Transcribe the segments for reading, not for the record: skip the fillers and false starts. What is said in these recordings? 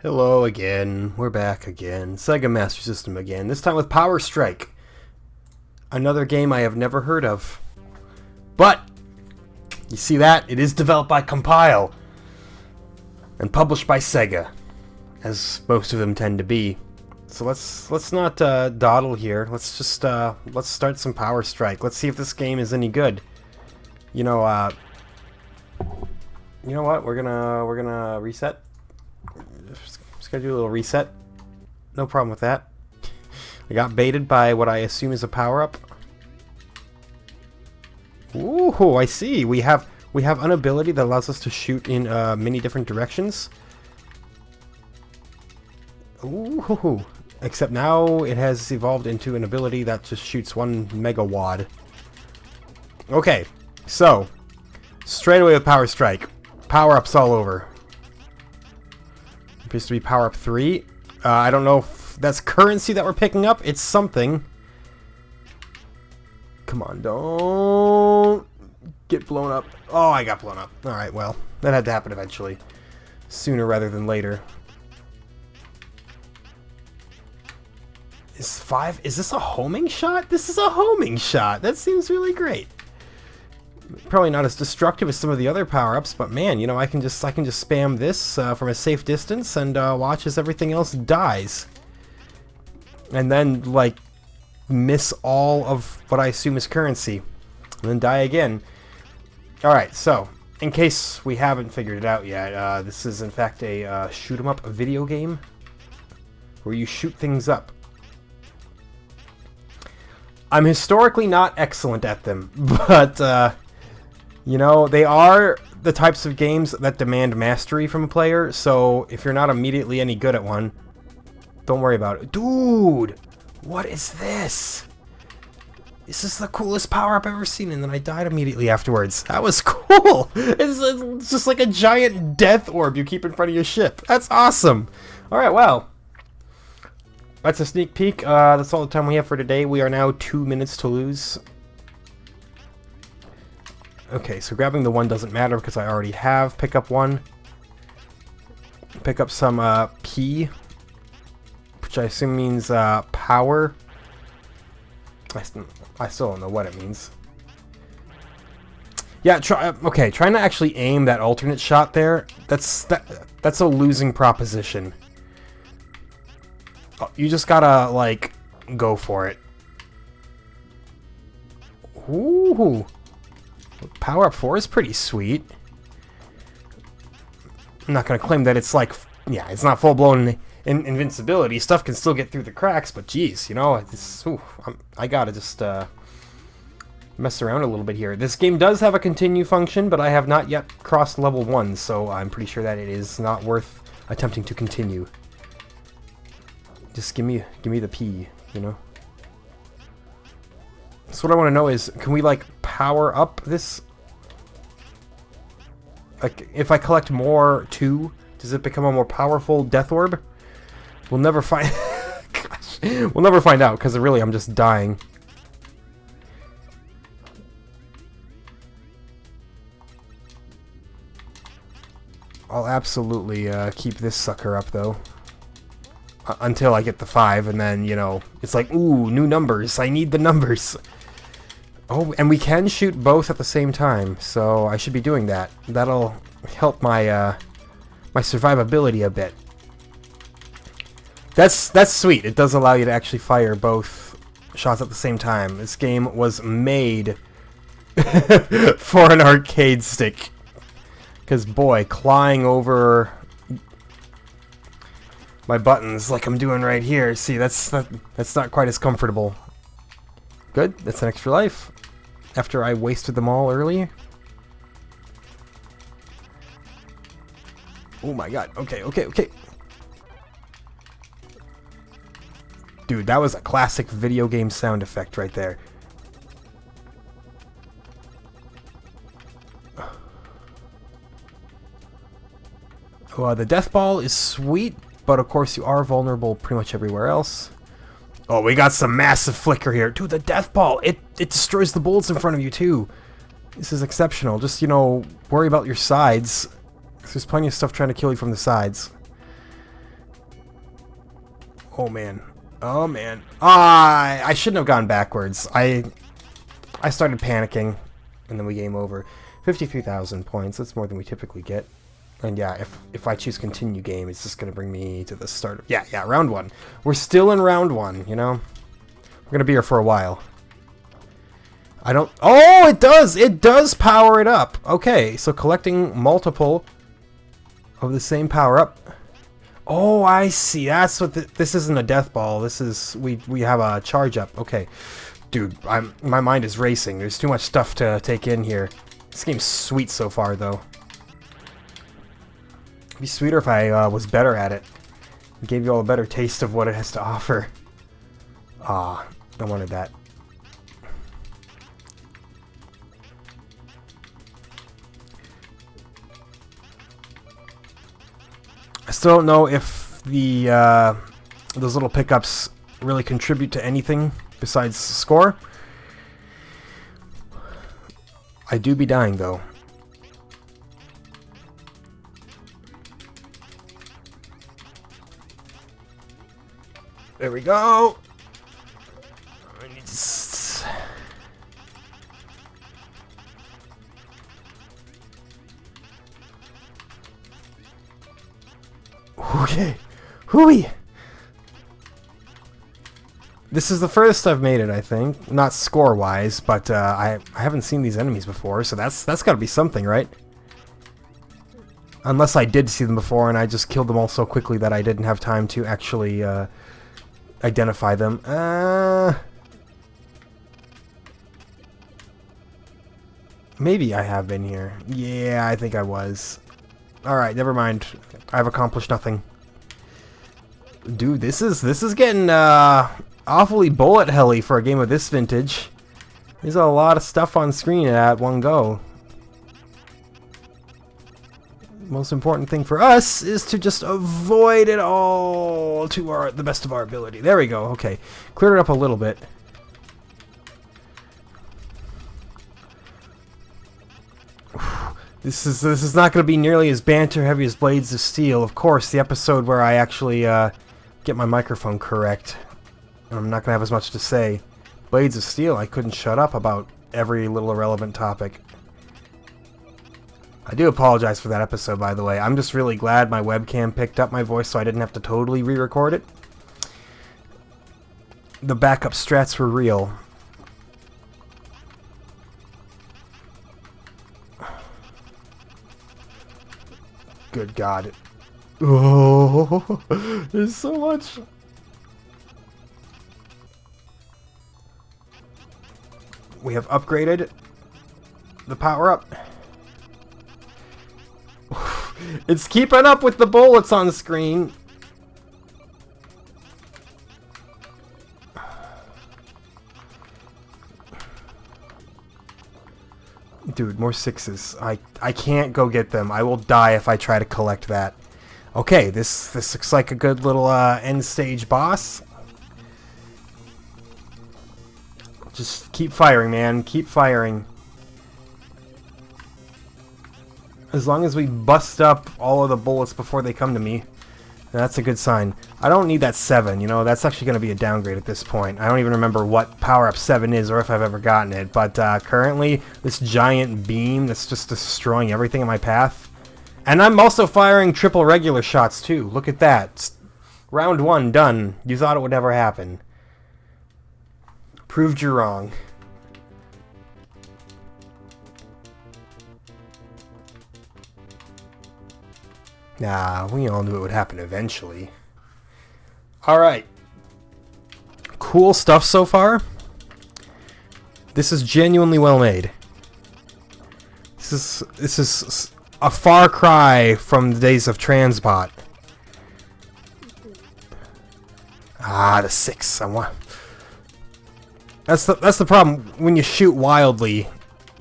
Hello again. We're back again. Sega Master System again. This time with Power Strike. Another game I have never heard of. But you see that? It is developed by Compile and published by Sega, as most of them tend to be. So let's not dawdle here. Let's just let's start some Power Strike. Let's see if this game is any good. You know what? We're gonna reset. Just gotta do a little reset. No problem with that. I got baited by what I assume is a power-up. Ooh, I see. We have an ability that allows us to shoot in many different directions. Ooh, except now it has evolved into an ability that just shoots 1 megawad. Okay, so straight away with Power Strike. Power-ups all over. Appears to be power-up 3. I don't know if that's currency that we're picking up. It's something. Come on, don't get blown up. Oh, I got blown up. Alright, well, that had to happen eventually. Sooner rather than later. Is this a homing shot? This is a homing shot. That seems really great. Probably not as destructive as some of the other power-ups, but man, you know, I can just spam this from a safe distance and watch as everything else dies. And then, like, miss all of what I assume is currency. And then die again. Alright, so, in case we haven't figured it out yet, this is in fact a shoot-'em-up video game where you shoot things up. I'm historically not excellent at them, but, you know, they are the types of games that demand mastery from a player, so if you're not immediately any good at one, don't worry about it. Dude! What is this? This is the coolest power-up I've ever seen, and then I died immediately afterwards. That was cool! It's just like a giant death orb you keep in front of your ship. That's awesome! Alright, well. That's a sneak peek. That's all the time we have for today. We are now 2 minutes to lose. Okay, so grabbing the 1 doesn't matter because I already have. Pick up 1. Pick up some P, which I assume means power. I still don't know what it means. Yeah, okay, trying to actually aim that alternate shot there, that's a losing proposition. You just gotta, like, go for it. Ooh. Power-up 4 is pretty sweet. I'm not gonna claim that it's like, yeah, it's not full-blown invincibility. Stuff can still get through the cracks, but geez, you know, I gotta just mess around a little bit here. This game does have a continue function, but I have not yet crossed level 1, so I'm pretty sure that it is not worth attempting to continue. Just give me the P, you know. So what I want to know is, can we, like, power up this? Like, if I collect more 2, does it become a more powerful death orb? We'll never find... Gosh. We'll never find out, because really I'm just dying. I'll absolutely keep this sucker up, though. Until I get the 5, and then, you know, it's like, ooh, new numbers. I need the numbers. Oh, and we can shoot both at the same time, so I should be doing that. That'll help my my survivability a bit. That's sweet. It does allow you to actually fire both shots at the same time. This game was made for an arcade stick. Because, boy, clawing over my buttons like I'm doing right here. See, that's not quite as comfortable. Good, that's an extra life. After I wasted them all earlier. Oh my god, okay. Dude, that was a classic video game sound effect right there. The death ball is sweet, but of course you are vulnerable pretty much everywhere else. Oh, we got some massive flicker here. Dude, the death ball, it destroys the bullets in front of you too. This is exceptional. Just, you know, worry about your sides. There's plenty of stuff trying to kill you from the sides. Oh man. Oh man. Ah, I shouldn't have gone backwards. I started panicking, and then we game over. 53,000 points. That's more than we typically get. And yeah, if I choose continue game, it's just gonna bring me to the start of round 1. We're still in round 1. You know, we're gonna be here for a while. I don't. Oh, it does. It does power it up. Okay, so collecting multiple of the same power up. Oh, I see. That's what this isn't a death ball. This is we have a charge up. Okay, dude, my mind is racing. There's too much stuff to take in here. This game's sweet so far, though. It'd be sweeter if I was better at it. Gave you all a better taste of what it has to offer. Ah, I wanted that. I still don't know if the those little pickups really contribute to anything besides score. I do be dying though. There we go. I need to okay. Hooey! This is the furthest I've made it, I think. Not score-wise, but I haven't seen these enemies before, so that's got to be something, right? Unless I did see them before and I just killed them all so quickly that I didn't have time to actually identify them. Maybe I have been here. Yeah, I think I was. Alright, never mind. I've accomplished nothing. Dude, this is getting awfully bullet helly for a game of this vintage. There's a lot of stuff on screen at one go. Most important thing for us is to just avoid it all to the best of our ability. There we go. Okay, cleared it up a little bit. This is not going to be nearly as banter heavy as Blades of Steel. Of course, the episode where I actually get my microphone correct. I'm not going to have as much to say. Blades of Steel, I couldn't shut up about every little irrelevant topic. I do apologize for that episode, by the way. I'm just really glad my webcam picked up my voice so I didn't have to totally re-record it. The backup strats were real. Good God. Oh, there's so much. We have upgraded the power-up. It's keeping up with the bullets on the screen. Dude, more 6s. I can't go get them. I will die if I try to collect that. Okay, this looks like a good little end stage boss. Just keep firing, man. Keep firing. As long as we bust up all of the bullets before they come to me, that's a good sign. I don't need that 7, you know, that's actually going to be a downgrade at this point. I don't even remember what power-up 7 is or if I've ever gotten it, but currently, this giant beam that's just destroying everything in my path. And I'm also firing triple regular shots, too. Look at that. Round 1, done. You thought it would never happen. Proved you wrong. Nah, we all knew it would happen eventually. Alright. Cool stuff so far. This is genuinely well made. This is a far cry from the days of Transbot. Ah, the 6. I want. That's the problem. When you shoot wildly,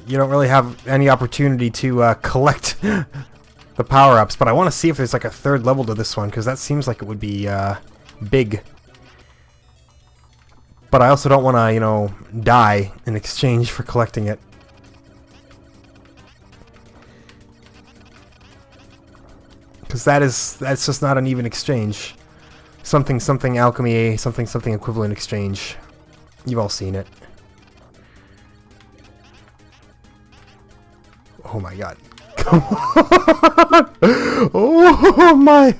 you don't really have any opportunity to collect the power-ups, but I want to see if there's like a third level to this one, because that seems like it would be big. But I also don't want to, you know, die in exchange for collecting it. Because that's just not an even exchange. something something alchemy, something something equivalent exchange. You've all seen it. Oh my god. Come on! Oh my!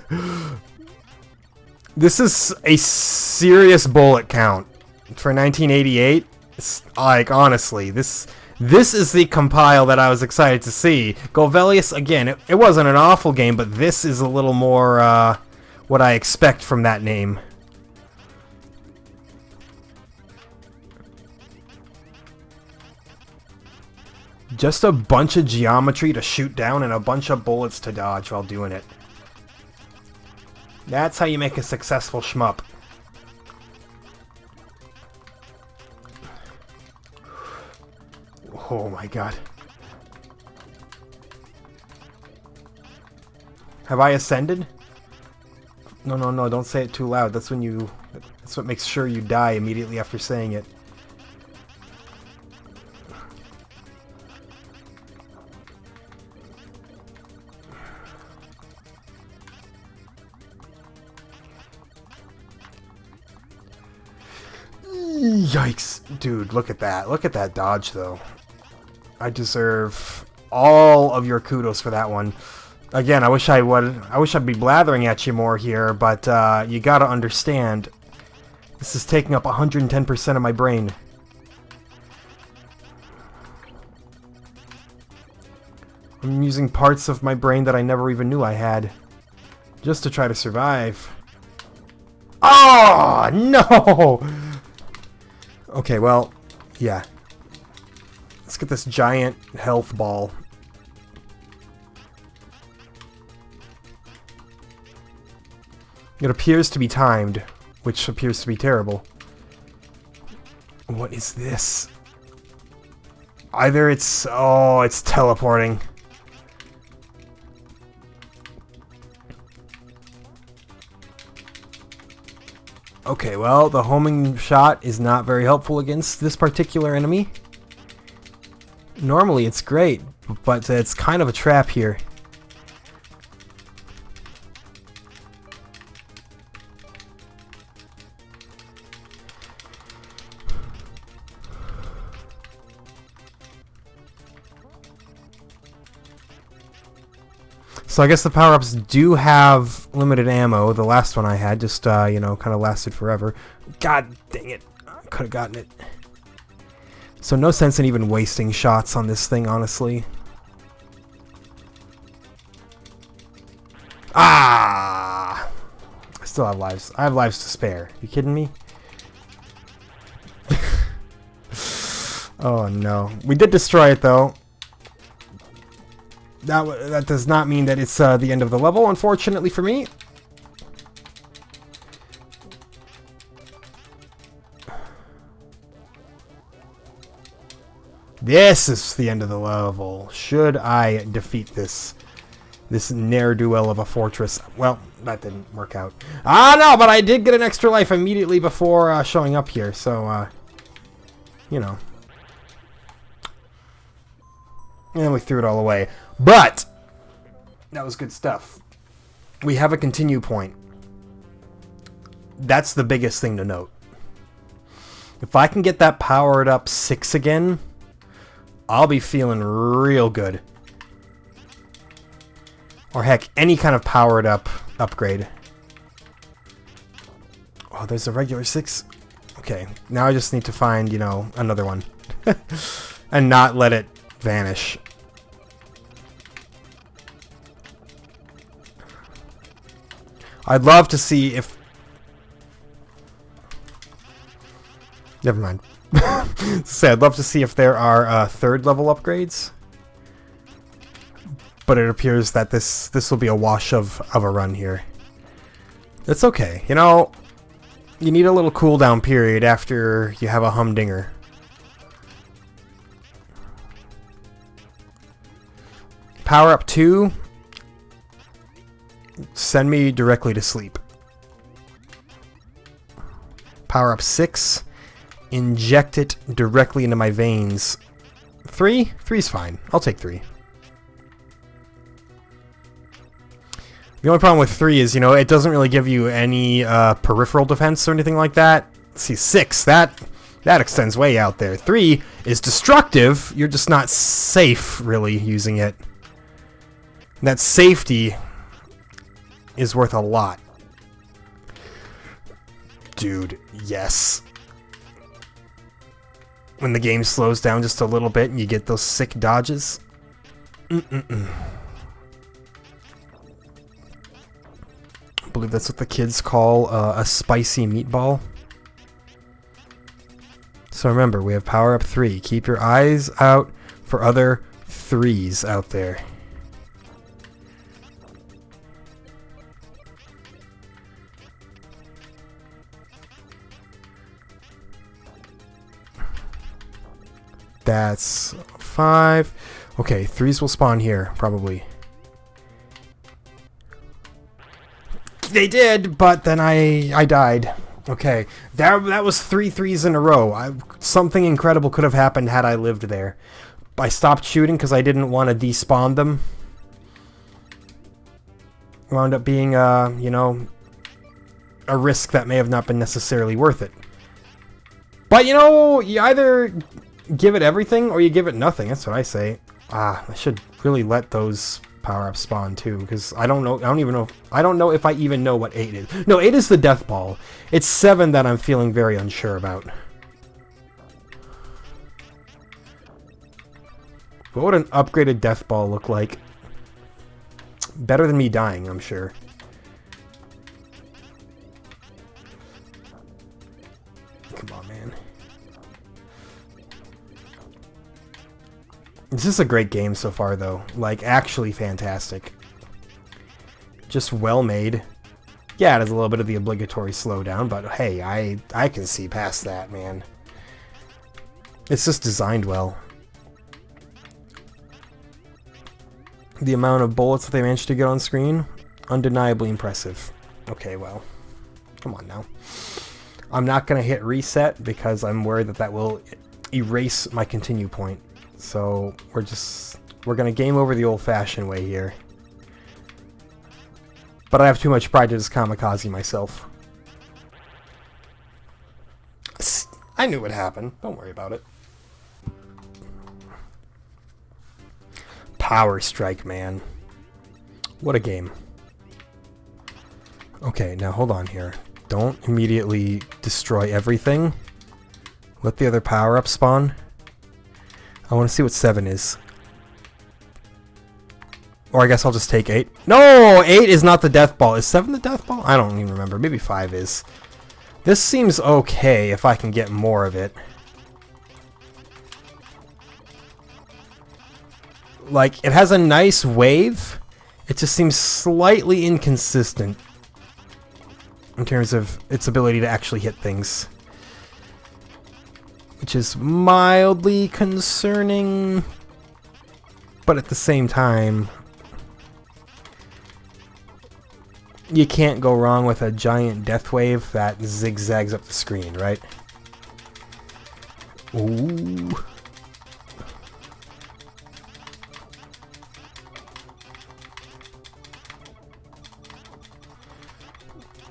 This is a serious bullet count for 1988. It's, like, honestly, this is the compile that I was excited to see. Golvelius, again, it wasn't an awful game, but this is a little more what I expect from that name. Just a bunch of geometry to shoot down and a bunch of bullets to dodge while doing it. That's how you make a successful shmup. Oh my god. Have I ascended? No, no, no, don't say it too loud. That's what makes sure you die immediately after saying it. Yikes. Dude, look at that. Look at that dodge, though. I deserve all of your kudos for that one. Again, I wish I'd be blathering at you more here, but you gotta understand, this is taking up 110% of my brain. I'm using parts of my brain that I never even knew I had, just to try to survive. Oh, no! Okay, well, yeah. Let's get this giant health ball. It appears to be timed, which appears to be terrible. What is this? Either it's... oh, it's teleporting. Okay, well, the homing shot is not very helpful against this particular enemy. Normally it's great, but it's kind of a trap here. So I guess the power-ups do have limited ammo. The last one I had just, you know, kind of lasted forever. God dang it. I could have gotten it. So no sense in even wasting shots on this thing, honestly. Ah! I still have lives. I have lives to spare. You kidding me? Oh no. We did destroy it though. That does not mean that it's the end of the level, unfortunately for me. This is the end of the level. Should I defeat this ne'er-do-well of a fortress? Well, that didn't work out. Ah, no, but I did get an extra life immediately before showing up here, so, you know. And we threw it all away. But that was good stuff. We have a continue point. That's the biggest thing to note. If I can get that powered up 6 again, I'll be feeling real good. Or heck, any kind of powered up upgrade. Oh, there's a regular 6. Okay, now I just need to find, you know, another one. And not let it vanish. I'd love to see if... Never mind. So I'd love to see if there are third level upgrades. But it appears that this will be a wash of a run here. It's okay. You know, you need a little cooldown period after you have a humdinger. Power up 2. Send me directly to sleep. Power up 6. Inject it directly into my veins. 3? 3's fine. I'll take 3. The only problem with 3 is, you know, it doesn't really give you any peripheral defense or anything like that. Let's see, 6, that extends way out there. 3 is destructive, you're just not safe, really, using it. That safety is worth a lot. Dude, yes. When the game slows down just a little bit and you get those sick dodges. I believe that's what the kids call a spicy meatball. So remember, we have power up 3. Keep your eyes out for other 3s out there. That's 5. Okay, 3s will spawn here, probably. They did, but then I died. Okay, that was 3 3s in a row. Something incredible could have happened had I lived there. I stopped shooting because I didn't want to despawn them. Wound up being, you know, a risk that may have not been necessarily worth it. But, you know, you either give it everything or you give it nothing. That's what I say. I should really let those power-ups spawn too, because I don't know. I don't know if I even know what 8 is. No, 8 is the death ball. It's 7 that I'm feeling very unsure about. What would an upgraded death ball look like? Better than me dying, I'm sure. Come on, man. This is a great game so far, though. Like, actually fantastic. Just well made. Yeah, it has a little bit of the obligatory slowdown, but hey, I can see past that, man. It's just designed well. The amount of bullets that they managed to get on screen, undeniably impressive. Okay, well, come on now. I'm not going to hit reset because I'm worried that will erase my continue point. So we're going to game over the old-fashioned way here. But I have too much pride to just kamikaze myself. I knew it would happen. Don't worry about it. Power Strike, man. What a game. Okay, now hold on here. Don't immediately destroy everything. Let the other power-up spawn. I want to see what 7 is. Or I guess I'll just take 8. No! 8 is not the death ball. Is 7 the death ball? I don't even remember. Maybe 5 is. This seems okay if I can get more of it. Like, it has a nice wave. It just seems slightly inconsistent in terms of its ability to actually hit things. Which is mildly concerning, but at the same time, you can't go wrong with a giant death wave that zigzags up the screen, right? Ooh.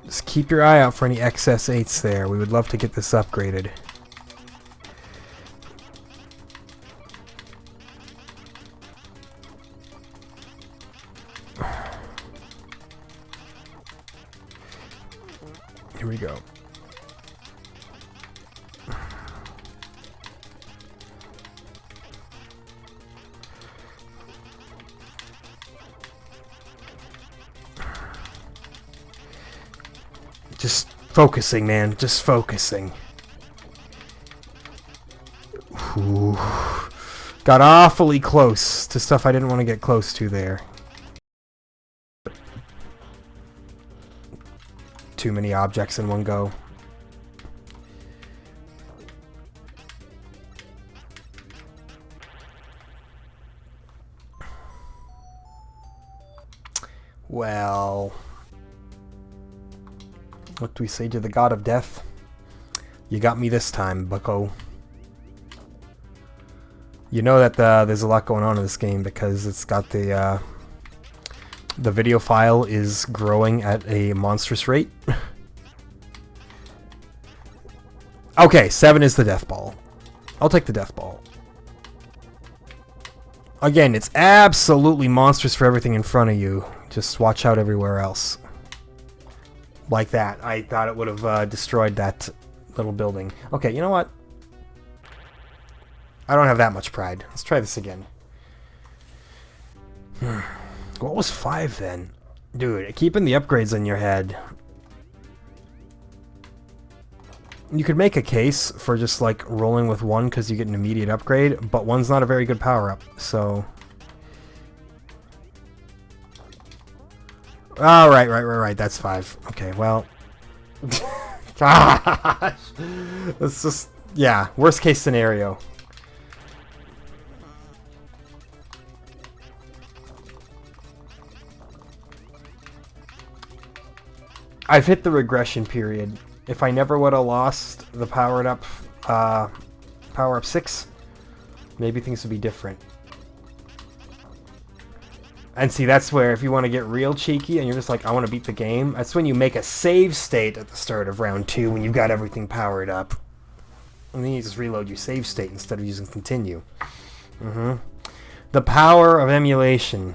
Just keep your eye out for any excess 8s there. We would love to get this upgraded. Here we go. Just focusing, man. Just focusing. Ooh. Got awfully close to stuff I didn't want to get close to there. Too many objects in one go. Well, what do we say to the god of death? You got me this time, bucko. You know that there's a lot going on in this game because it's got the The video file is growing at a monstrous rate. Okay, 7 is the death ball. I'll take the death ball. Again, it's absolutely monstrous for everything in front of you. Just watch out everywhere else. Like that. I thought it would have destroyed that little building. Okay, you know what? I don't have that much pride. Let's try this again. What was 5 then? Dude, keeping the upgrades in your head. You could make a case for just like rolling with 1 because you get an immediate upgrade, but 1's not a very good power-up, so... Oh, right, that's 5. Okay, well... Gosh! It's just... Yeah, worst case scenario. I've hit the regression period. If I never would have lost the power up 6, maybe things would be different. And see, that's where if you want to get real cheeky and you're just like, I want to beat the game, that's when you make a save state at the start of round 2 when you've got everything powered up. And then you just reload your save state instead of using continue. The power of emulation.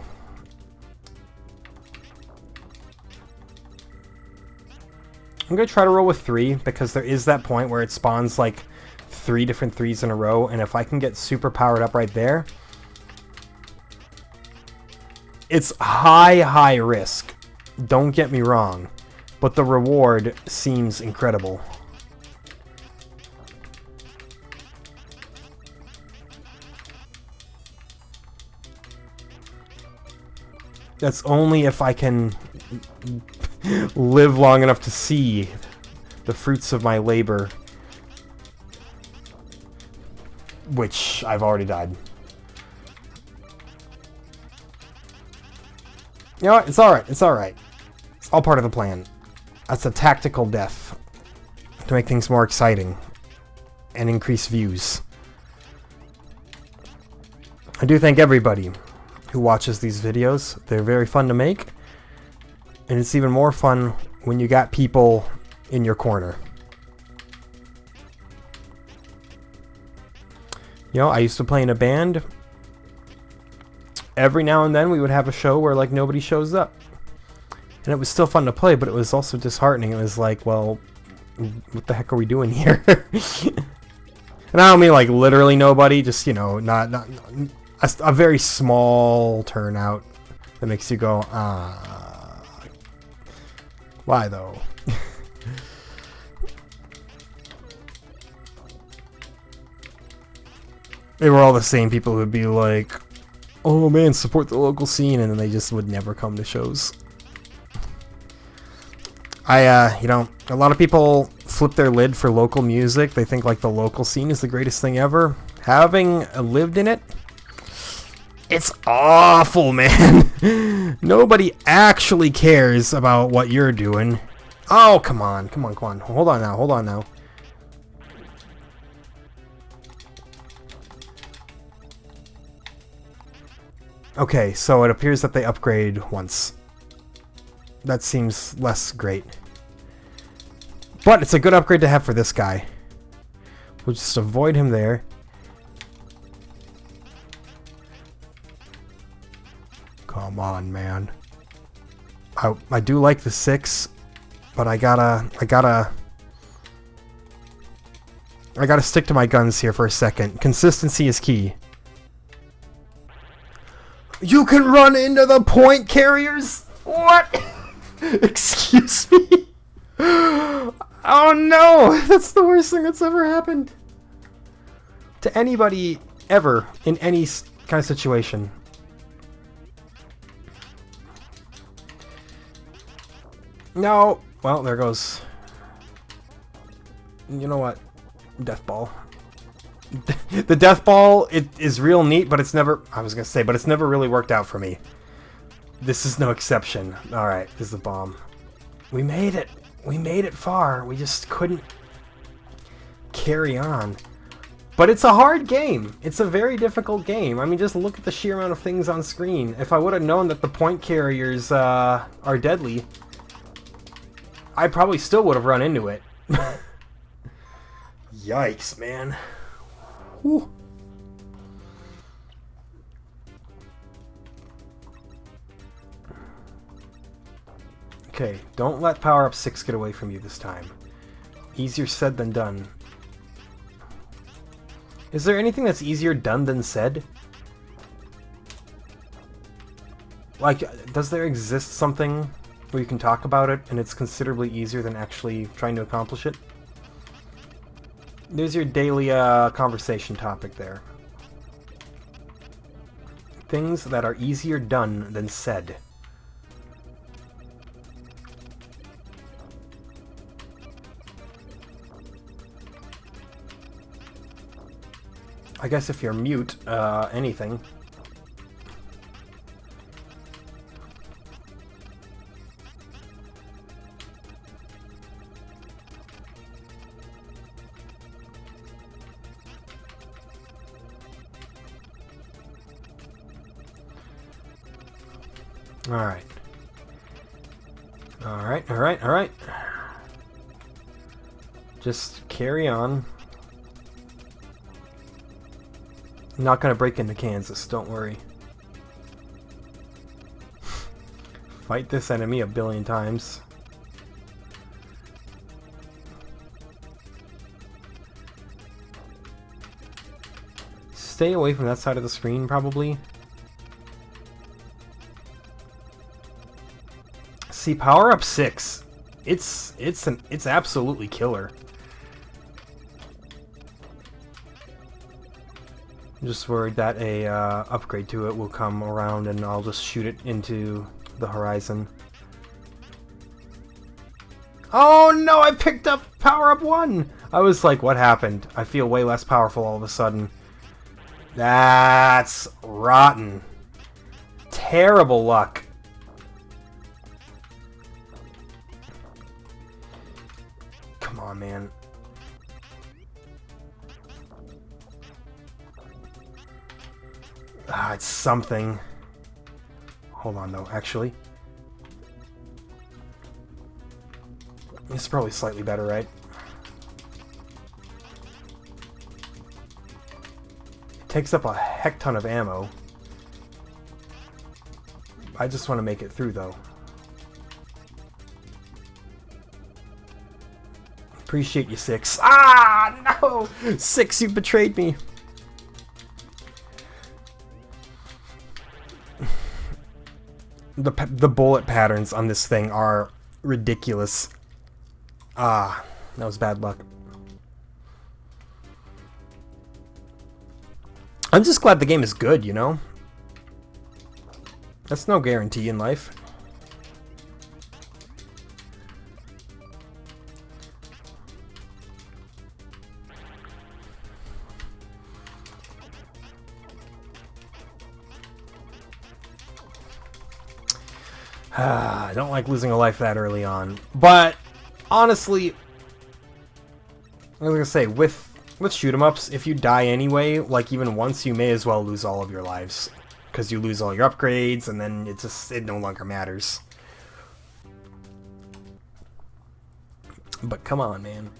I'm going to try to roll with 3, because there is that point where it spawns like 3 different 3s in a row, and if I can get super powered up right there, it's high risk. Don't get me wrong, but the reward seems incredible. That's only if I can live long enough to see the fruits of my labor, which I've already died. You know what? It's alright. It's alright. It's all part of the plan. That's a tactical death to make things more exciting and increase views. I do thank everybody who watches these videos. They're very fun to make. And it's even more fun when you got people in your corner. You know, I used to play in a band. Every now and then we would have a show where like nobody shows up. And it was still fun to play, but it was also disheartening. It was like, well, what the heck are we doing here? And I don't mean like literally nobody, just, you know, not a very small turnout that makes you go, why though? They were all the same people who would be like, oh man, support the local scene, and then they just would never come to shows. You know, a lot of people flip their lid for local music. They think like the local scene is the greatest thing ever. Having lived in it, it's awful, man. Nobody actually cares about what you're doing. Oh, come on. Hold on now. Okay, so it appears that they upgrade once. That seems less great. But it's a good upgrade to have for this guy. We'll just avoid him there. Come on, man. I do like the 6, but I gotta stick to my guns here for a second. Consistency is key. You can run into the point carriers? What? Excuse me? Oh no! That's the worst thing that's ever happened to anybody ever in any kind of situation. No! Well, there goes. You know what? Death ball. The death ball, it is real neat, but it's never... I was gonna say, but it's never really worked out for me. This is no exception. Alright, this is the bomb. We made it! We made it far. We just couldn't carry on. But it's a hard game. It's a very difficult game. I mean, just look at the sheer amount of things on screen. If I would have known that the point carriers are deadly, I probably still would have run into it. Yikes, man. Whew. Okay, don't let power-up 6 get away from you this time. Easier said than done. Is there anything that's easier done than said? Like, does there exist something where you can talk about it and it's considerably easier than actually trying to accomplish it? There's your daily conversation topic there. Things that are easier done than said. I guess if you're mute, anything. Alright. Alright. Just carry on. I'm not gonna break into Kansas, don't worry. Fight this enemy a billion times. Stay away from that side of the screen, probably. See, power up 6. It's absolutely killer. I'm just worried that a upgrade to it will come around and I'll just shoot it into the horizon. Oh no, I picked up power up 1! I was like, what happened? I feel way less powerful all of a sudden. That's rotten. Terrible luck. Come on, man. Ah, it's something. Hold on, though, actually. This is probably slightly better, right? It takes up a heck ton of ammo. I just want to make it through, though. Appreciate you, 6. Ah, no! 6, you betrayed me. The bullet patterns on this thing are ridiculous. Ah, that was bad luck. I'm just glad the game is good, you know? That's no guarantee in life. I don't like losing a life that early on. But, honestly, I was gonna say, with shoot-em-ups, if you die anyway, like even once, you may as well lose all of your lives. Because you lose all your upgrades, and then it no longer matters. But come on, man.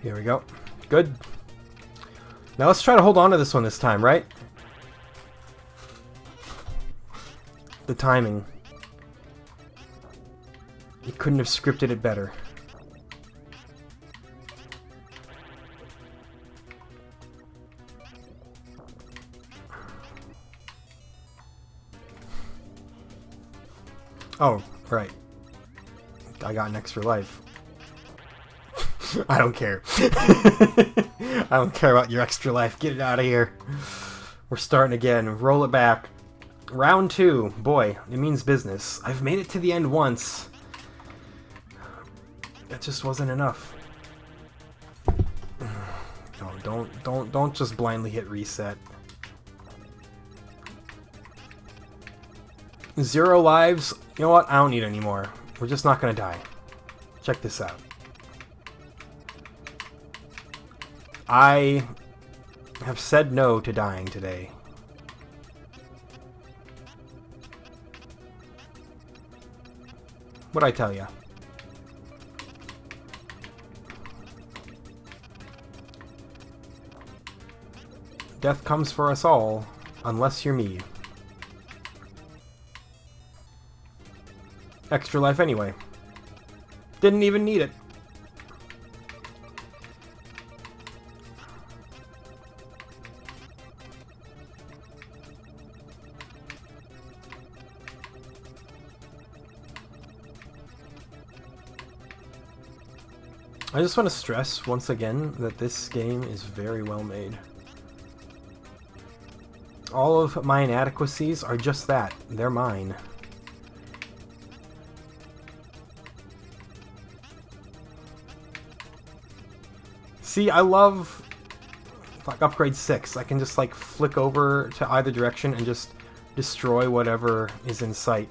Here we go. Good. Now let's try to hold on to this one this time, right? The timing. You couldn't have scripted it better. Oh, right. I got an extra life. I don't care. I don't care about your extra life. Get it out of here. We're starting again. Roll it back. Round 2. Boy, it means business. I've made it to the end once. That just wasn't enough. Oh, Don't just blindly hit reset. 0 lives. You know what? I don't need any more. We're just not gonna die. Check this out. I have said no to dying today. What'd I tell ya? Death comes for us all, unless you're me. Extra life anyway. Didn't even need it. I just want to stress once again that this game is very well made. All of my inadequacies are just that. They're mine. See, I love like upgrade 6. I can just like flick over to either direction and just destroy whatever is in sight.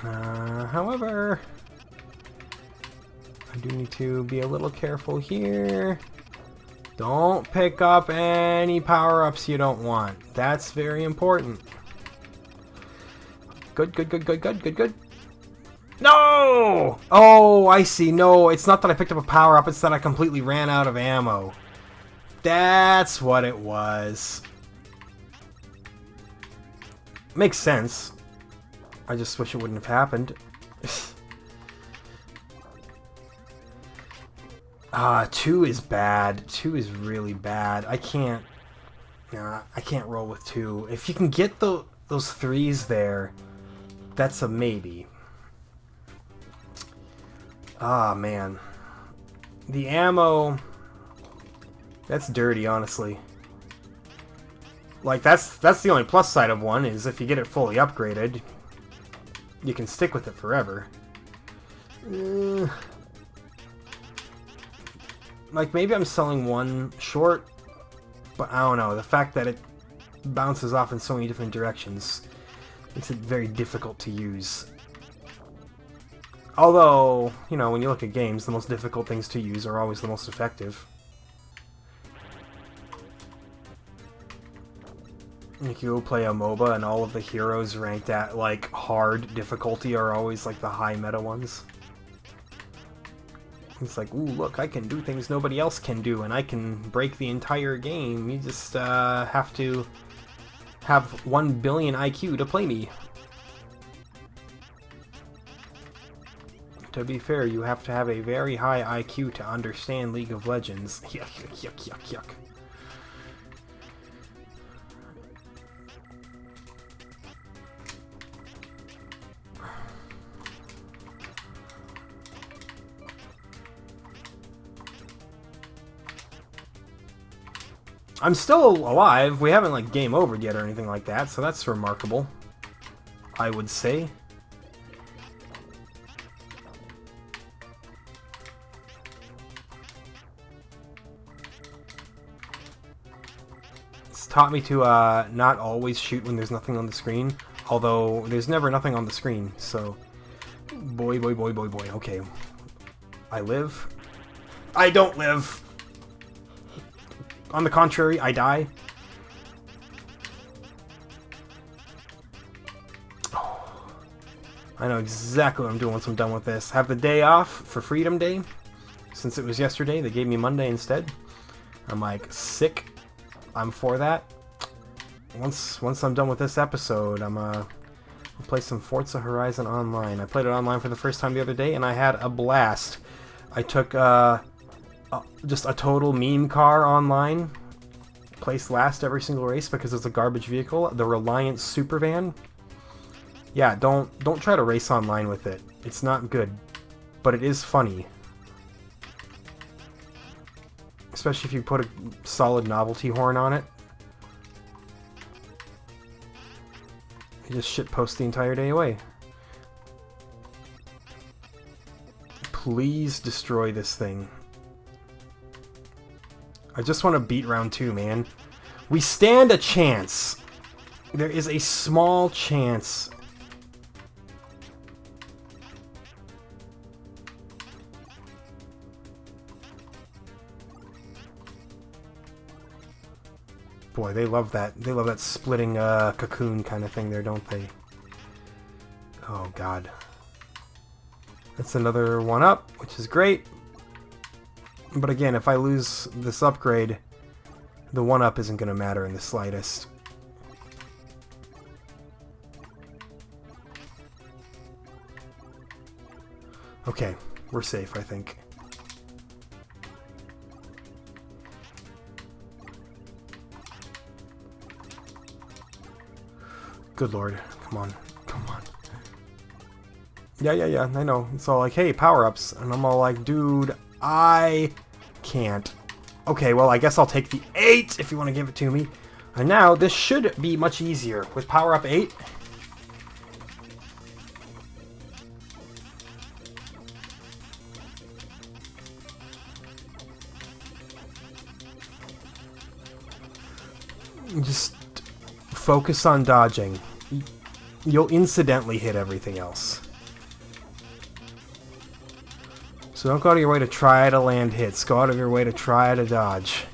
However, I do need to be a little careful here. Don't pick up any power-ups you don't want. That's very important. Good, good, good, good, good, good, good. No! Oh, I see. No, it's not that I picked up a power-up, it's that I completely ran out of ammo. That's what it was. Makes sense. I just wish it wouldn't have happened. 2 is bad. 2 is really bad. I can't roll with 2. If you can get those 3s there, that's a maybe. Ah, man. The ammo, that's dirty, honestly. Like, that's the only plus side of 1, is if you get it fully upgraded, you can stick with it forever. Like, maybe I'm selling 1 short, but I don't know. The fact that it bounces off in so many different directions makes it very difficult to use. Although, you know, when you look at games, the most difficult things to use are always the most effective. Like, you go play a MOBA and all of the heroes ranked at, like, hard difficulty are always, like, the high meta ones. It's like, ooh, look, I can do things nobody else can do, and I can break the entire game. You just have to have 1 billion IQ to play me. To be fair, you have to have a very high IQ to understand League of Legends. Yuck, yuck, yuck, yuck, yuck. I'm still alive. We haven't, like, game overed yet or anything like that, so that's remarkable, I would say. It's taught me to not always shoot when there's nothing on the screen, although there's never nothing on the screen, so... Boy, boy, boy, boy, boy. Okay. I live. I don't live! On the contrary, I die. Oh, I know exactly what I'm doing once I'm done with this. Have the day off for Freedom Day. Since it was yesterday, they gave me Monday instead. I'm like, sick. I'm for that. Once I'm done with this episode, I'll play some Forza Horizon Online. I played it online for the first time the other day, and I had a blast. I took, just a total meme car online, placed last every single race because it's a garbage vehicle, the Reliant Supervan. Yeah, don't try to race online with it. It's not good, but it is funny. Especially if you put a solid novelty horn on it. You just shitpost the entire day away. Please destroy this thing. I just want to beat round 2, man. We stand a chance. There is a small chance. Boy, they love that. They love that splitting cocoon kind of thing there, don't they? Oh, God. That's another 1-up, which is great. But again, if I lose this upgrade, the 1-up isn't going to matter in the slightest. Okay, we're safe, I think. Good lord. Come on. Come on. Yeah, I know. It's all like, hey, power-ups. And I'm all like, dude, I can't. Okay, well, I guess I'll take the 8 if you want to give it to me. And now, this should be much easier. With power-up 8... just focus on dodging. You'll incidentally hit everything else. So don't go out of your way to try to land hits. Go out of your way to try to dodge.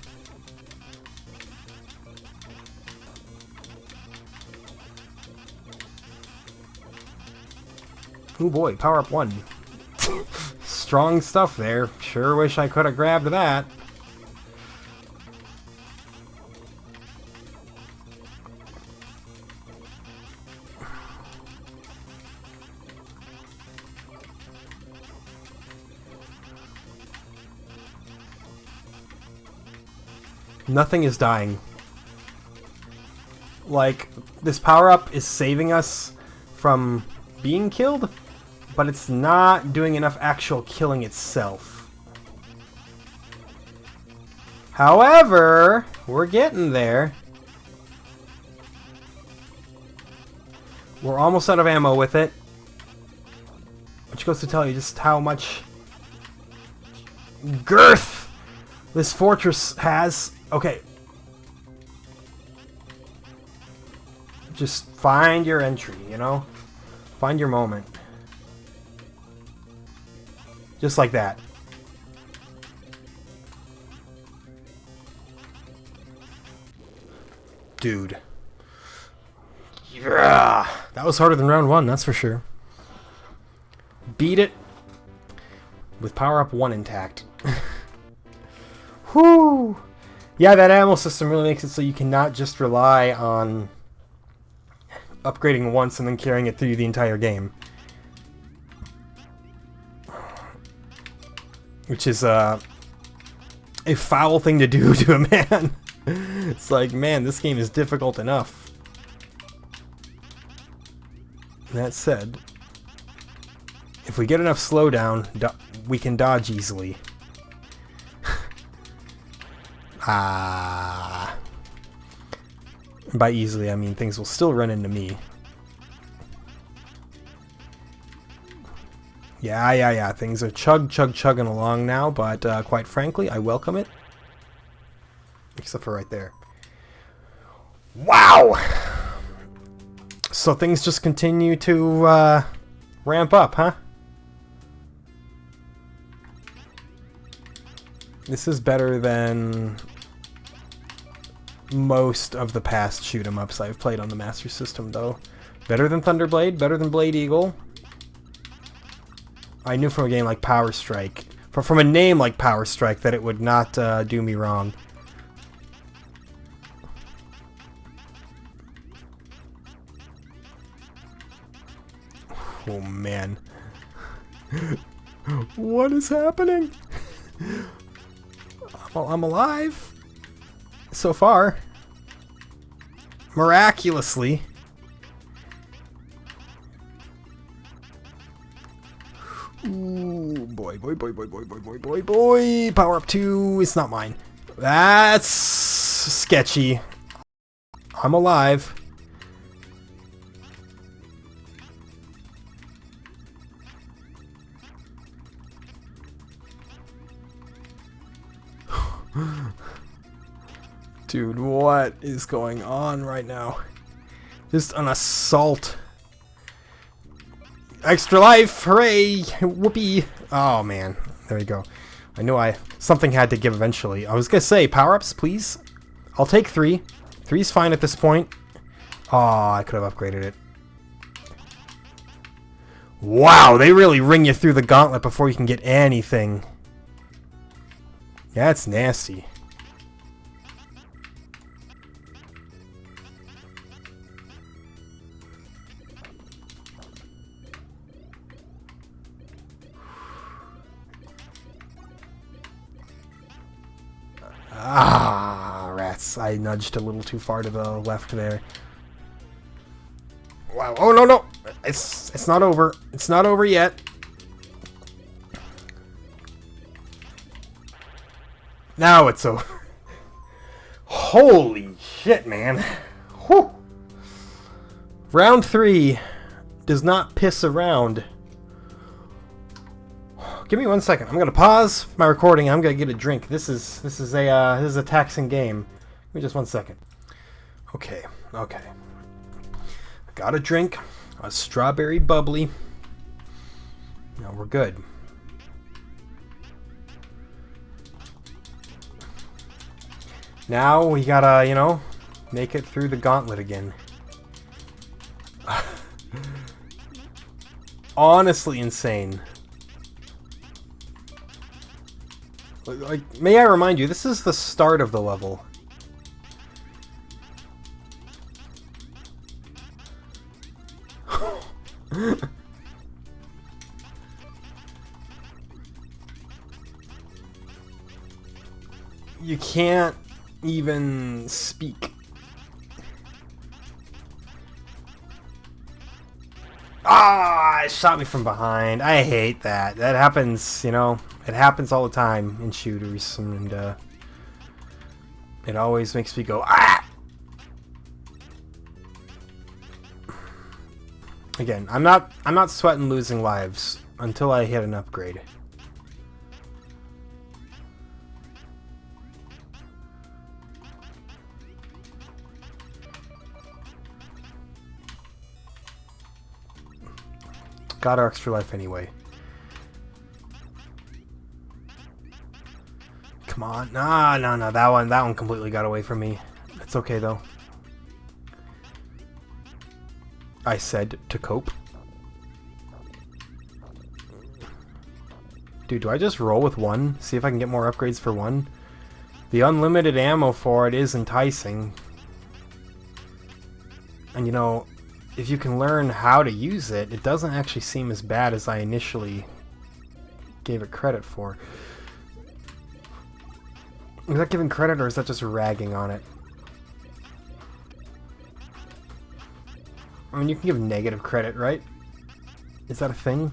Oh boy, power up 1. Strong stuff there. Sure wish I could have grabbed that. Nothing is dying. Like, this power-up is saving us from being killed, but it's not doing enough actual killing itself. However, we're getting there. We're almost out of ammo with it, which goes to tell you just how much girth this fortress has. Okay. Just find your entry, you know? Find your moment. Just like that. Dude. Yeah. That was harder than round 1, that's for sure. Beat it with power up 1 intact. Whew. Yeah, that ammo system really makes it so you cannot just rely on upgrading once and then carrying it through the entire game. Which is a foul thing to do to a man. It's like, man, this game is difficult enough. That said, if we get enough slowdown, we can dodge easily. By easily, I mean things will still run into me. Yeah. Things are chugging along now, but quite frankly, I welcome it. Except for right there. Wow! So things just continue to ramp up, huh? This is better than most of the past shoot-'em-ups I've played on the Master System, though. Better than Thunderblade, better than Blade Eagle. I knew from a game like Power Strike, from a name like Power Strike, that it would not do me wrong. Oh, man. What is happening? Well, I'm alive. So far. Miraculously. Ooh, boy. Power up 2. It's not mine. That's sketchy. I'm alive. Dude, what is going on right now? Just an assault. Extra life! Hooray! Whoopee! Oh, man. There we go. I knew something had to give eventually. I was gonna say, power-ups, please. I'll take 3. 3's fine at this point. Oh, I could have upgraded it. Wow, they really ring you through the gauntlet before you can get anything. Yeah, it's nasty. Ah, rats. I nudged a little too far to the left there. Wow. Oh, no, no. It's not over. It's not over yet. Now it's over. Holy shit, man. Whew. Round 3 does not piss around. Give me 1 second. I'm gonna pause my recording. I'm gonna get a drink. This is a taxing game. Give me just 1 second. Okay. I got a drink. A strawberry bubbly. Now we're good. Now we gotta, you know, make it through the gauntlet again. Honestly insane. Like, may I remind you, this is the start of the level. You can't even speak. Ah, it shot me from behind. I hate that. That happens, you know. It happens all the time in shooters, and it always makes me go, ah! Again, I'm not sweating losing lives until I hit an upgrade. Got our extra life anyway. Come on. No. That one completely got away from me. It's okay though. I said to cope. Dude, do I just roll with 1? See if I can get more upgrades for 1? The unlimited ammo for it is enticing. And you know, if you can learn how to use it, it doesn't actually seem as bad as I initially gave it credit for. Is that giving credit, or is that just ragging on it? I mean, you can give negative credit, right? Is that a thing?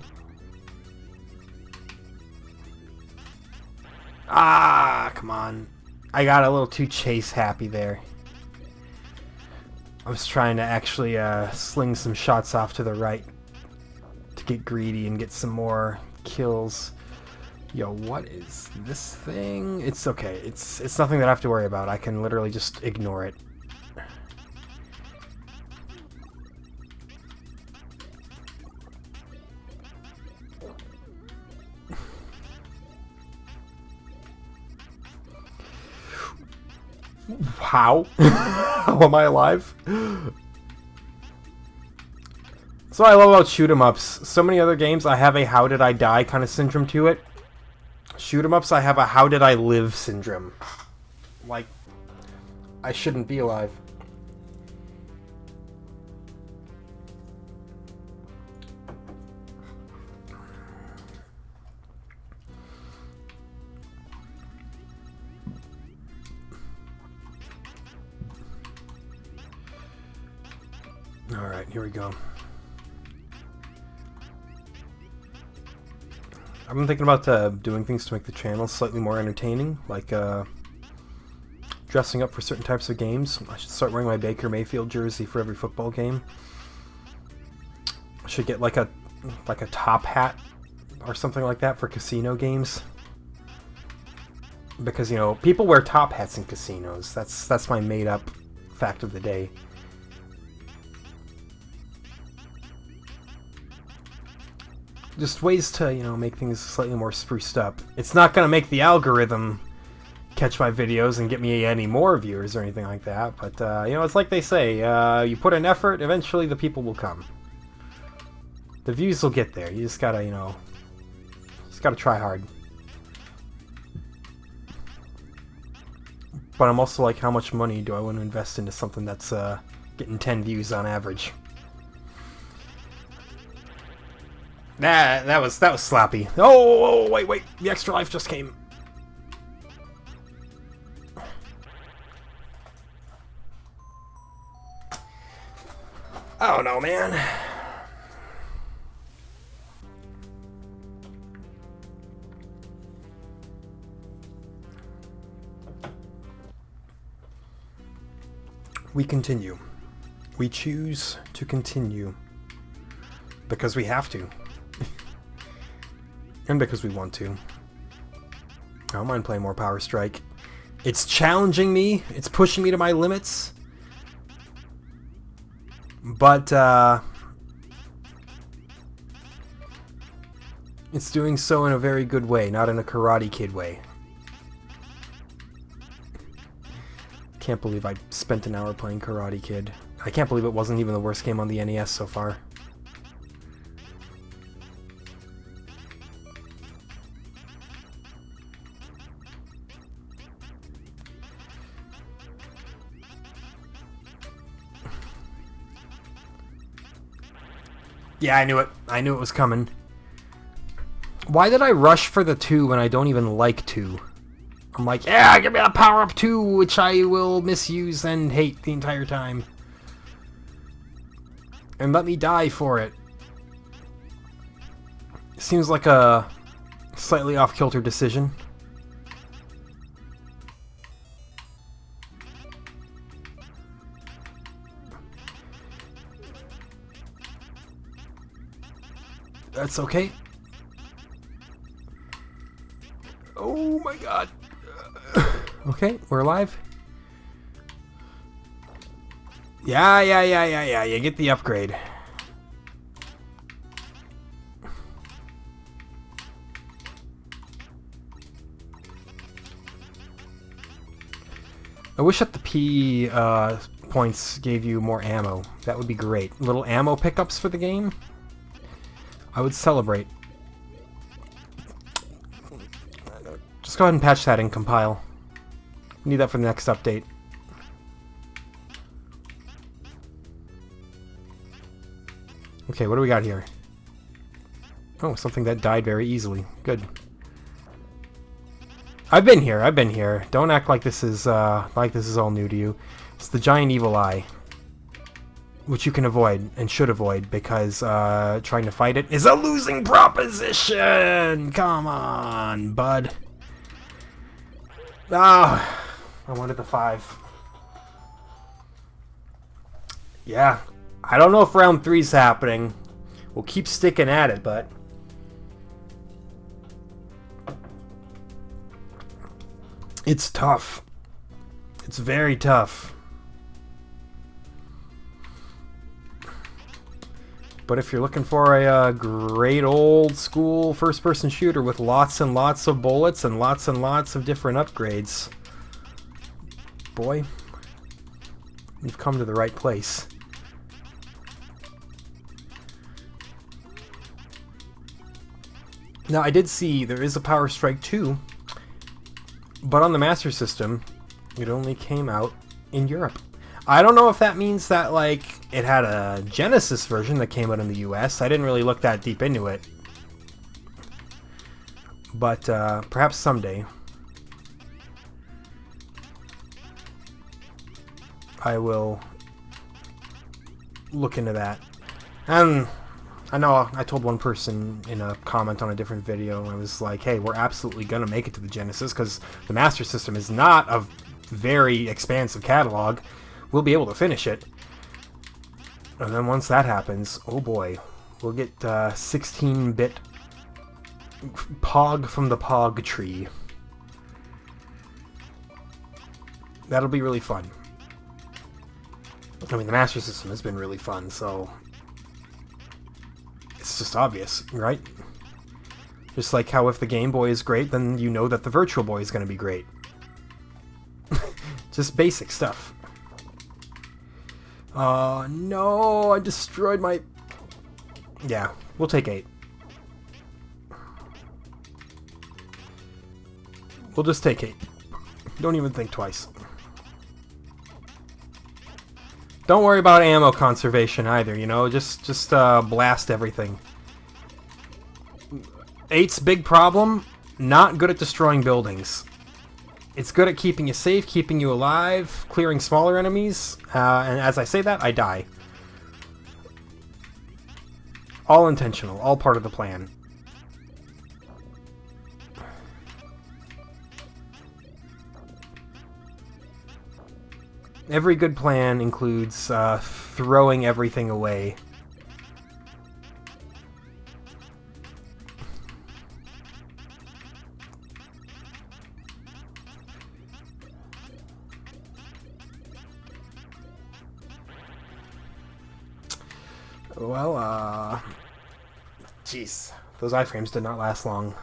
Ah, come on. I got a little too chase happy there. I was trying to actually sling some shots off to the right to get greedy and get some more kills. Yo, what is this thing? It's okay. It's nothing that I have to worry about. I can literally just ignore it. How? How am I alive? So I love about shoot 'em ups. So many other games I have a how did I die kind of syndrome to it. Shoot 'em ups I have a how did I live syndrome. Like, I shouldn't be alive. Alright, here we go. I've been thinking about doing things to make the channel slightly more entertaining, like dressing up for certain types of games. I should start wearing my Baker Mayfield jersey for every football game. I should get like a top hat or something like that for casino games. Because, you know, people wear top hats in casinos. That's my made-up fact of the day. Just ways to, you know, make things slightly more spruced up. It's not going to make the algorithm catch my videos and get me any more viewers or anything like that, but, you know, it's like they say, you put in effort, eventually the people will come. The views will get there. You just gotta, you know, just gotta try hard. But I'm also like, how much money do I want to invest into something that's getting 10 views on average? Nah, that was sloppy. Oh, wait, the extra life just came. I don't know, man. We continue. We choose to continue. Because we have to. And because we want to. I don't mind playing more Power Strike. It's challenging me. It's pushing me to my limits. But, it's doing so in a very good way, not in a Karate Kid way. Can't believe I spent an hour playing Karate Kid. I can't believe it wasn't even the worst game on the NES so far. Yeah, I knew it. I knew it was coming. Why did I rush for the 2 when I don't even like 2? I'm like, yeah, give me that power-up 2, which I will misuse and hate the entire time. And let me die for it. Seems like a slightly off-kilter decision. That's okay. Oh my god. Okay, we're alive. Yeah, you get the upgrade. I wish that the P points gave you more ammo. That would be great. Little ammo pickups for the game. I would celebrate. Just go ahead and patch that and compile. Need that for the next update. Okay, what do we got here? Oh, something that died very easily. Good. I've been here. Don't act like this is all new to you. It's the giant evil eye, which you can avoid and should avoid because trying to fight it is a losing proposition. Come on, bud. Ah, I wanted the 5. Yeah, I don't know if round 3's happening. We'll keep sticking at it, but it's tough. It's very tough. But if you're looking for a great old school first-person shooter with lots and lots of bullets and lots of different upgrades, boy, you've come to the right place. Now, I did see there is a Power Strike 2, but on the Master System, it only came out in Europe. I don't know if that means that, like, it had a Genesis version that came out in the US. I didn't really look that deep into it. But, perhaps someday I will look into that. And I know I told one person in a comment on a different video, I was like, hey, we're absolutely gonna make it to the Genesis, because the Master System is not a very expansive catalog. We'll be able to finish it. And then once that happens, oh boy, we'll get 16-bit Pog from the Pog tree. That'll be really fun. I mean, the Master System has been really fun, so it's just obvious, right? Just like how if the Game Boy is great, then you know that the Virtual Boy is going to be great. Just basic stuff. No, I destroyed my... Yeah, we'll take 8. We'll just take 8. Don't even think twice. Don't worry about ammo conservation either, you know? Just blast everything. 8's big problem, not good at destroying buildings. It's good at keeping you safe, keeping you alive, clearing smaller enemies, and as I say that, I die. All intentional, all part of the plan. Every good plan includes throwing everything away. Well, jeez, those iframes did not last long.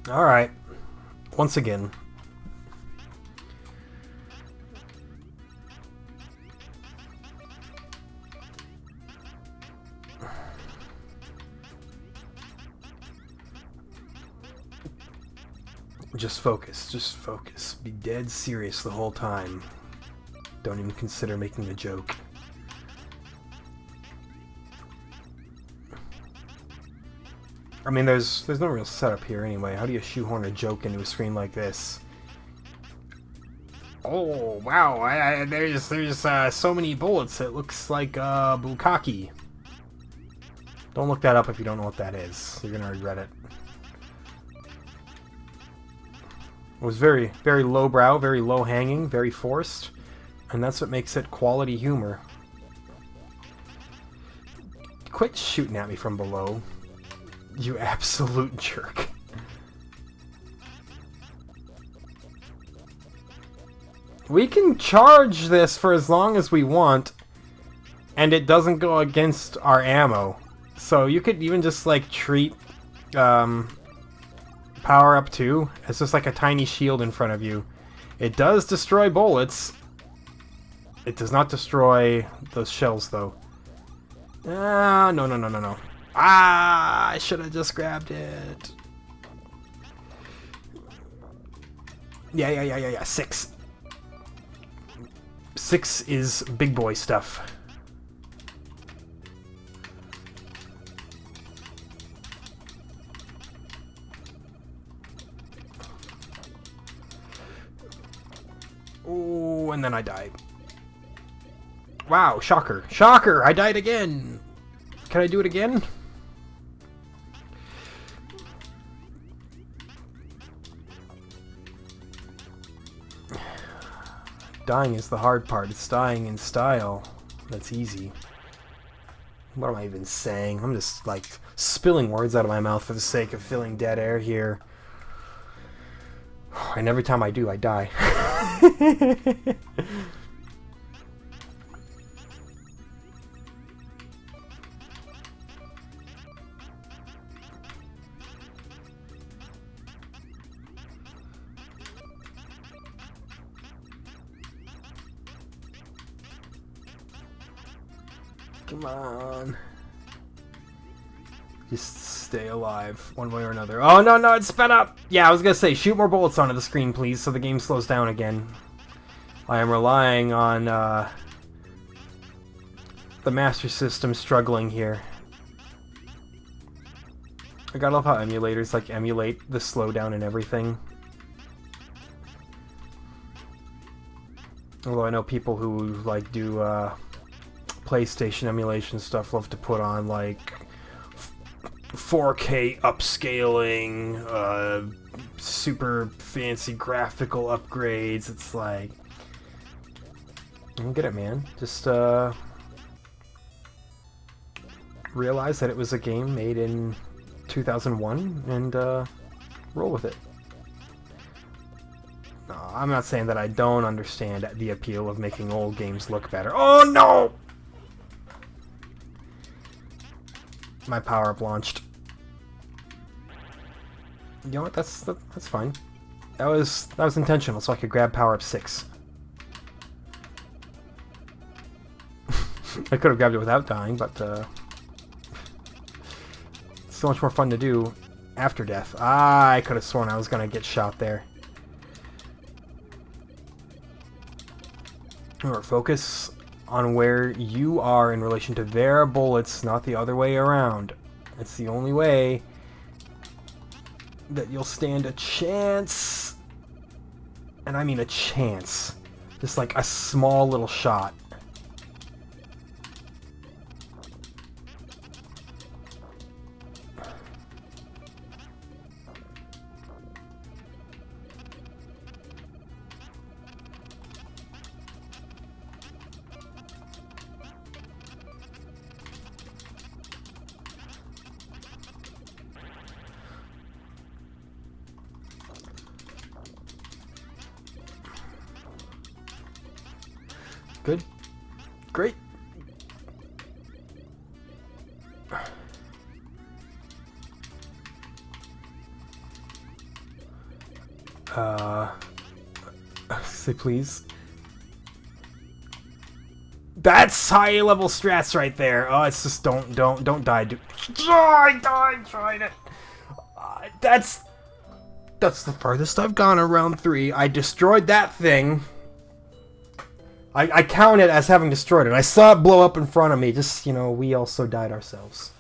Alright, once again. Just focus. Be dead serious the whole time. Don't even consider making a joke. I mean, there's no real setup here anyway. How do you shoehorn a joke into a screen like this? Oh, wow, there's so many bullets, it looks like bukkake. Don't look that up if you don't know what that is. You're gonna regret it. It was very, very lowbrow, very low-hanging, very forced, and that's what makes it quality humor. Quit shooting at me from below, you absolute jerk. We can charge this for as long as we want, and it doesn't go against our ammo. So you could even just, like, treat Power Up 2 as just like a tiny shield in front of you. It does destroy bullets. It does not destroy those shells, though. Ah, no. Ah, I should have just grabbed it. Yeah. 6. 6 is big boy stuff. Oh, and then I died. Wow, shocker. Shocker! I died again! Can I do it again? Dying is the hard part. It's dying in style. That's easy. What am I even saying? I'm just, like, spilling words out of my mouth for the sake of filling dead air here. And every time I do, I die. Come on. Just stay alive, one way or another. Oh, no, it's sped up! Yeah, I was gonna say, shoot more bullets onto the screen, please, so the game slows down again. I am relying on, the Master System struggling here. I gotta love how emulators, like, emulate the slowdown and everything. Although I know people who, like, do, PlayStation emulation stuff love to put on, like, 4K upscaling, super fancy graphical upgrades. It's like, I don't get it, man. Just realize that it was a game made in 2001 and roll with it. No, I'm not saying that I don't understand the appeal of making old games look better. Oh no! My power-up launched. You know what? That's fine. That was intentional, so I could grab power-up 6. I could have grabbed it without dying, but it's so much more fun to do after death. I could have sworn I was gonna get shot there. Remember, focus on where you are in relation to their bullets, not the other way around. It's the only way that you'll stand a chance. And I mean a chance. Just like a small little shot. Good. Great. Say please. That's high level strats right there. Oh, it's just don't die, dude. I died trying it. That's the farthest I've gone in round 3. I destroyed that thing. I count it as having destroyed it. I saw it blow up in front of me. Just, you know, we also died ourselves.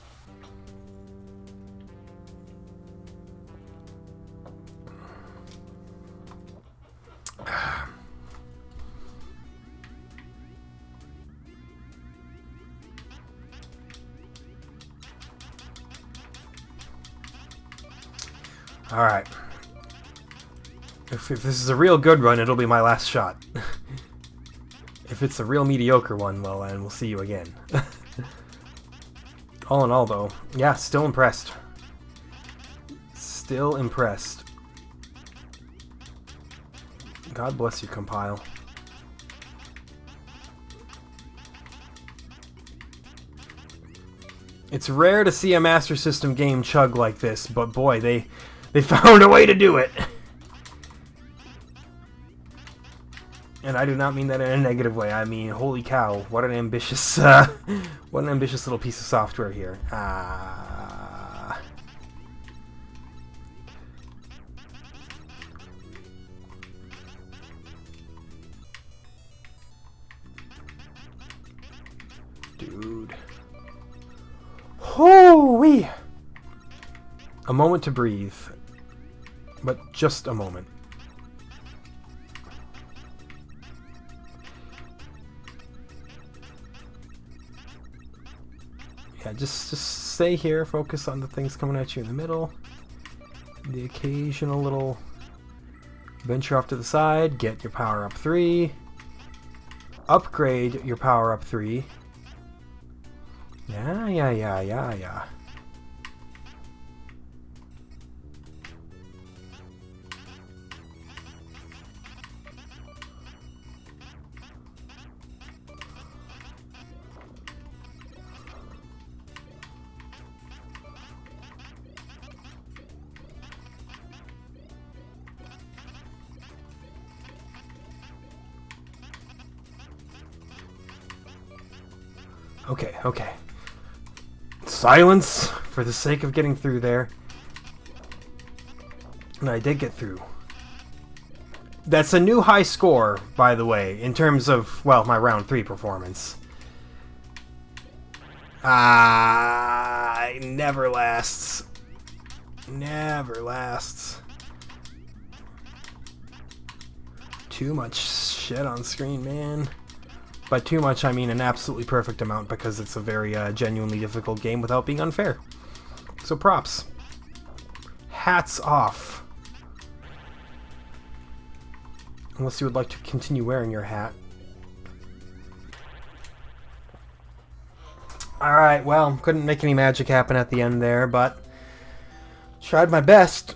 Alright. If this is a real good run, it'll be my last shot. If it's a real mediocre one, well, then we'll see you again. All in all, though, yeah, still impressed. Still impressed. God bless you, Compile. It's rare to see a Master System game chug like this, but boy, they found a way to do it. And I do not mean that in a negative way. I mean, holy cow, what an ambitious little piece of software here. Dude. Hoo-wee! A moment to breathe. But just a moment. Yeah, just stay here, focus on the things coming at you in the middle. The occasional little venture off to the side, get your power up 3. Upgrade your power up 3. Yeah. Okay. Silence for the sake of getting through there. And I did get through. That's a new high score, by the way, in terms of, well, my round 3 performance. It never lasts. Never lasts. Too much shit on screen, man. By too much, I mean an absolutely perfect amount, because it's a very genuinely difficult game without being unfair. So props. Hats off. Unless you would like to continue wearing your hat. Alright, well, couldn't make any magic happen at the end there, but tried my best.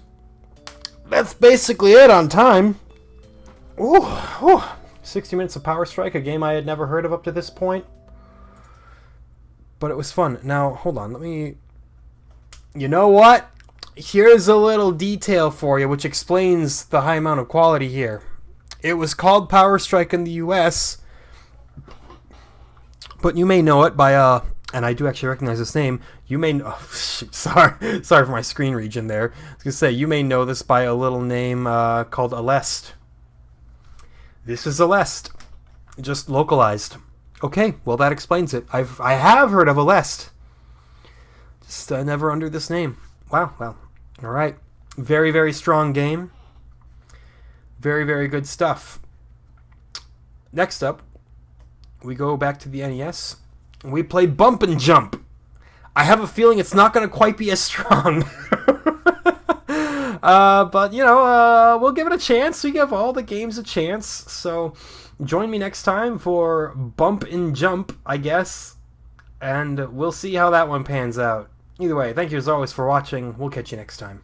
That's basically it on time. Ooh, ooh. 60 minutes of Power Strike, a game I had never heard of up to this point. But it was fun. Now, hold on, let me... You know what? Here's a little detail for you, which explains the high amount of quality here. It was called Power Strike in the US, but you may know it by, and I do actually recognize this name. You may know... Oh, shoot, sorry for my screen region there. I was going to say, you may know this by a little name called Aleste. This is Aleste, just localized. Okay, well that explains it. I have heard of Aleste, just never under this name. Wow, well, all right. Very, very strong game. Very, very good stuff. Next up, we go back to the NES. And we play Bump and Jump. I have a feeling it's not going to quite be as strong. But, you know, we'll give it a chance. We give all the games a chance. So join me next time for Bump and Jump, I guess. And we'll see how that one pans out. Either way, thank you as always for watching. We'll catch you next time.